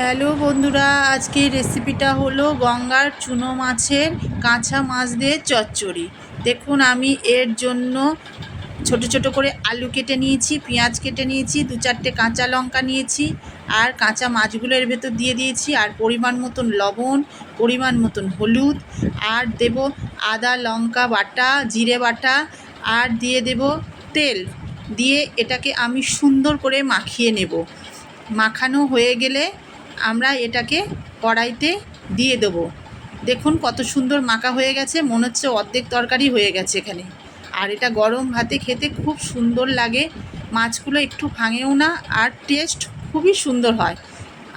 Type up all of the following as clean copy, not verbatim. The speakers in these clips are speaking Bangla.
হ্যালো বন্ধুরা, আজকের রেসিপিটা হলো গঙ্গার চুনো মাছের কাঁচা মাছ দিয়ে চচ্চড়ি। দেখুন, আমি এর জন্য ছোট ছোট করে আলু কেটে নিয়েছি, পেঁয়াজ কেটে নিয়েছি, 2-4টে কাঁচা লঙ্কা নিয়েছি, আর কাঁচা মাছগুলো এর ভেতর দিয়ে দিয়েছি, আর পরিমাণ মতন লবণ, পরিমাণ মতন হলুদ, আর দেব আদা লঙ্কা বাটা, জিরে বাটা, আর দিয়ে দেব তেল। দিয়ে এটাকে আমি সুন্দর করে মাখিয়ে নেব। মাখানো হয়ে গেলে আমরা এটাকে কড়াইতে দিয়ে দেবো। দেখুন কত সুন্দর মাখা হয়ে গেছে, মনে হচ্ছে অর্ধেক তরকারি হয়ে গেছে এখানে। আর এটা গরম ভাতে খেতে খুব সুন্দর লাগে, মাছগুলো একটু ভাঙেও না, আর টেস্ট খুবই সুন্দর হয়।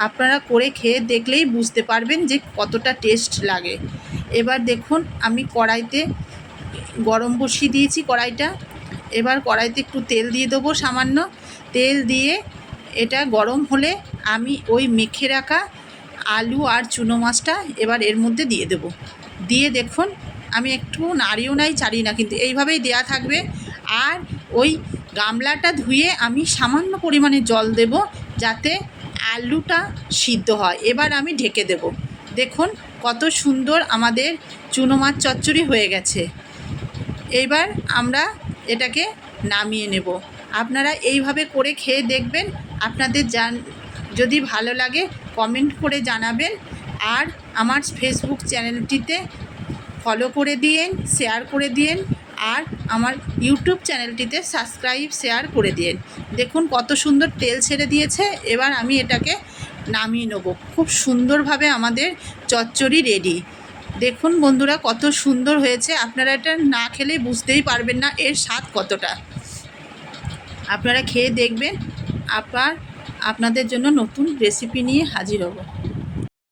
আপনারা করে খেয়ে দেখলেই বুঝতে পারবেন যে কতটা টেস্ট লাগে। এবার দেখুন, আমি কড়াইতে গরম বসিয়ে দিয়েছি কড়াইটা। এবার কড়াইতে একটু তেল দিয়ে দেবো, সামান্য তেল দিয়ে এটা গরম হলে আমি ওই মেখে রাখা আলু আর চুনো মাছটা এবার এর মধ্যে দিয়ে দেব। দিয়ে দেখুন, আমি একটু নাড়িও নাই চাড়ি না, কিন্তু এইভাবেই দেয়া থাকবে। আর ওই গামলাটা ধুয়ে আমি সামান্য পরিমাণে জল দেব, যাতে আলুটা সিদ্ধ হয়। এবার আমি ঢেকে দেব। দেখুন কত সুন্দর আমাদের চুনো মাছ চচ্চড়ি হয়ে গেছে। এইবার আমরা এটাকে নামিয়ে নেব। আপনারা এইভাবে করে খেয়ে দেখবেন। আপনাদের যদি ভালো লাগে কমেন্ট করে জানাবেন। আর আমার ফেসবুক চ্যানেলটিতে ফলো করে দিয়েন, শেয়ার করে দিয়েন, আর আমার ইউটিউব চ্যানেলটিতে সাবস্ক্রাইব শেয়ার করে দিয়েন। দেখুন কত সুন্দর তেল ছেড়ে দিয়েছে। এবার আমি এটাকে নামিয়ে নেব। খুব সুন্দরভাবে আমাদের চচ্চড়ি রেডি। দেখুন বন্ধুরা কত সুন্দর হয়েছে। আপনারা এটা না খেলে বুঝতেই পারবেন না এর স্বাদ কতটা। আপনারা খেয়ে দেখবেন। আপনাদের জন্য নতুন রেসিপি নিয়ে হাজির হব।